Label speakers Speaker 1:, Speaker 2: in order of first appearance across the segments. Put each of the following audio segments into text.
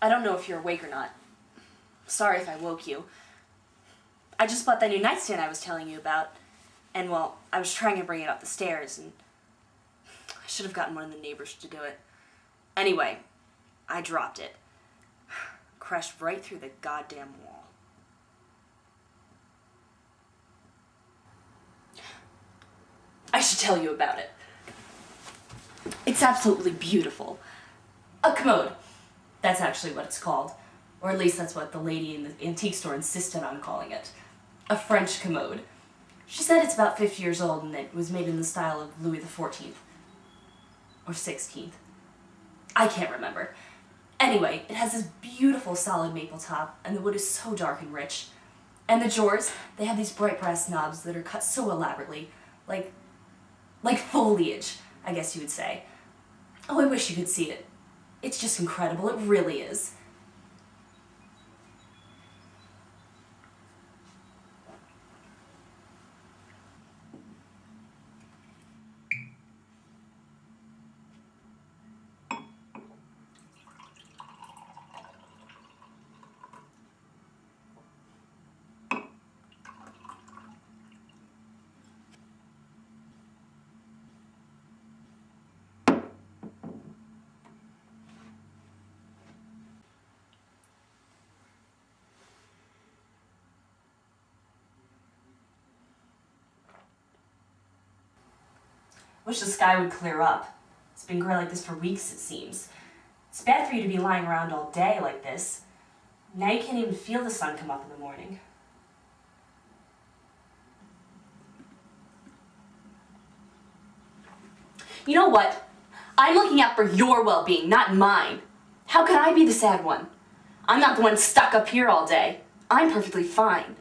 Speaker 1: I don't know if you're awake or not. Sorry if I woke you. I just bought that new nightstand I was telling you about. And, well, I was trying to bring it up the stairs, and I should have gotten one of the neighbors to do it. Anyway, I dropped it. Crashed right through the goddamn wall. I should tell you about it. It's absolutely beautiful. A commode. That's actually what it's called. Or at least that's what the lady in the antique store insisted on calling it. A French commode. She said it's about 50 years old and it was made in the style of Louis XIV. Or 16th. I can't remember. Anyway, it has this beautiful solid maple top, and the wood is so dark and rich. And the drawers, they have these bright brass knobs that are cut so elaborately, like foliage, I guess you would say. Oh, I wish you could see it. It's just incredible, it really is. Wish the sky would clear up. It's been gray like this for weeks, it seems. It's bad for you to be lying around all day like this. Now you can't even feel the sun come up in the morning. You know what? I'm looking out for your well-being, not mine. How could I be the sad one? I'm not the one stuck up here all day. I'm perfectly fine.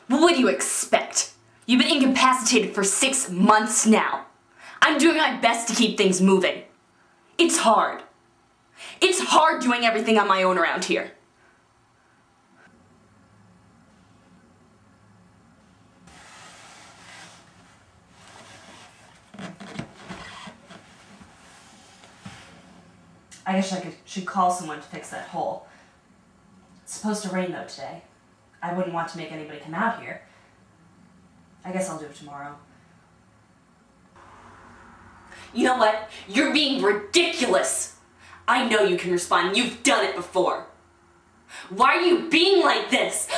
Speaker 1: What do you expect? You've been incapacitated for 6 months now. I'm doing my best to keep things moving. It's hard. It's hard doing everything on my own around here. I guess I should call someone to fix that hole. It's supposed to rain though today. I wouldn't want to make anybody come out here. I guess I'll do it tomorrow. You know what? You're being ridiculous! I know you can respond. You've done it before. Why are you being like this?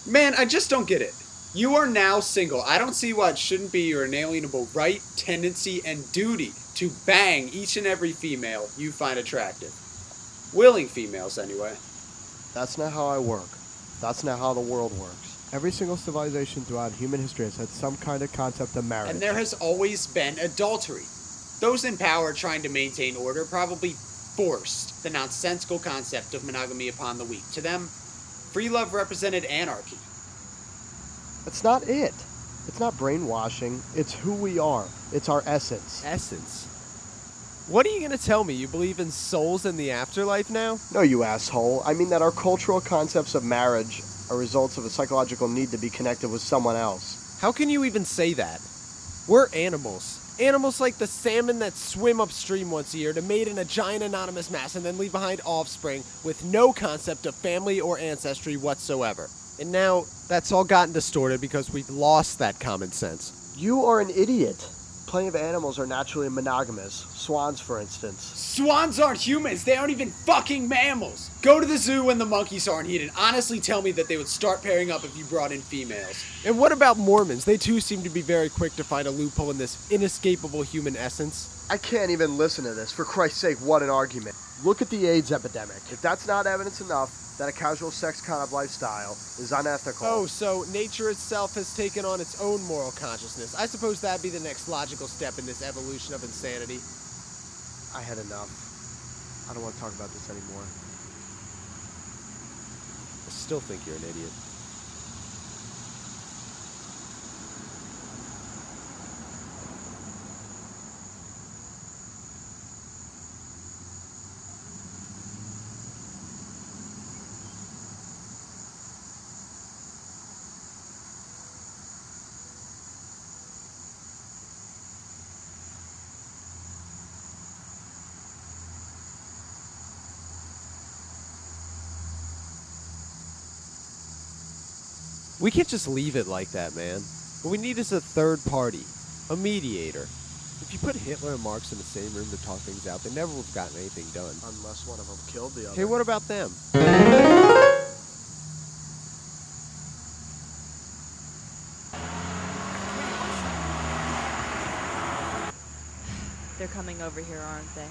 Speaker 2: Man, I just don't get it. You are now single. I don't see why it shouldn't be your inalienable right, tendency, and duty to bang each and every female you find attractive. Willing females, anyway.
Speaker 3: That's not how I work. That's not how the world works. Every single civilization throughout human history has had some kind of concept of marriage.
Speaker 2: And there has always been adultery. Those in power trying to maintain order probably forced the nonsensical concept of monogamy upon the weak. To them, free love represented anarchy.
Speaker 3: That's not it. It's not brainwashing. It's who we are. It's our essence.
Speaker 2: Essence?
Speaker 4: What are you gonna tell me? You believe in souls in the afterlife now?
Speaker 3: No, you asshole. I mean that our cultural concepts of marriage are results of a psychological need to be connected with someone else.
Speaker 4: How can you even say that? We're animals. Animals like the salmon that swim upstream once a year to mate in a giant anonymous mass and then leave behind offspring with no concept of family or ancestry whatsoever. And now, that's all gotten distorted because we've lost that common sense.
Speaker 3: You are an idiot. Plenty of animals are naturally monogamous. Swans, for instance.
Speaker 2: Swans aren't humans. They aren't even fucking mammals. Go to the zoo when the monkeys aren't here and honestly tell me that they would start pairing up if you brought in females.
Speaker 4: And what about Mormons? They too seem to be very quick to find a loophole in this inescapable human essence.
Speaker 3: I can't even listen to this. For Christ's sake, what an argument. Look at the AIDS epidemic. If that's not evidence enough that a casual sex kind of lifestyle is unethical.
Speaker 4: Oh, so nature itself has taken on its own moral consciousness. I suppose that'd be the next logical step in this evolution of insanity.
Speaker 3: I had enough. I don't want to talk about this anymore.
Speaker 4: I still think you're an idiot. We can't just leave it like that, man. What we need is a third party, a mediator. If you put Hitler and Marx in the same room to talk things out, they never would have gotten anything done.
Speaker 3: Unless one of them killed the other.
Speaker 4: Hey, what about them?
Speaker 5: They're coming over here, aren't they?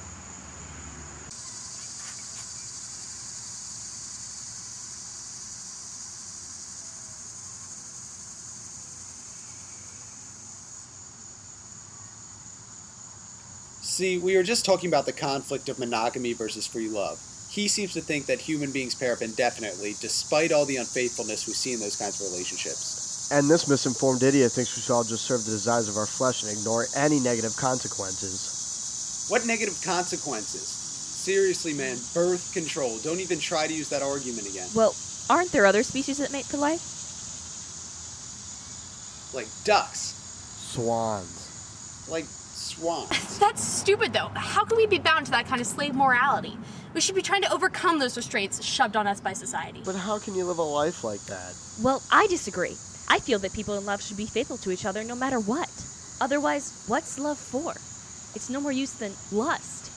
Speaker 2: See, we were just talking about the conflict of monogamy versus free love. He seems to think that human beings pair up indefinitely, despite all the unfaithfulness we see in those kinds of relationships.
Speaker 3: And this misinformed idiot thinks we should all just serve the desires of our flesh and ignore any negative consequences.
Speaker 2: What negative consequences? Seriously, man, birth control. Don't even try to use that argument again.
Speaker 5: Well, aren't there other species that mate for life?
Speaker 2: Like ducks.
Speaker 3: Swans.
Speaker 2: Like swans.
Speaker 6: That's stupid, though. How can we be bound to that kind of slave morality? We should be trying to overcome those restraints shoved on us by society.
Speaker 3: But how can you live a life like that?
Speaker 5: Well, I disagree. I feel that people in love should be faithful to each other no matter what. Otherwise, what's love for? It's no more use than lust.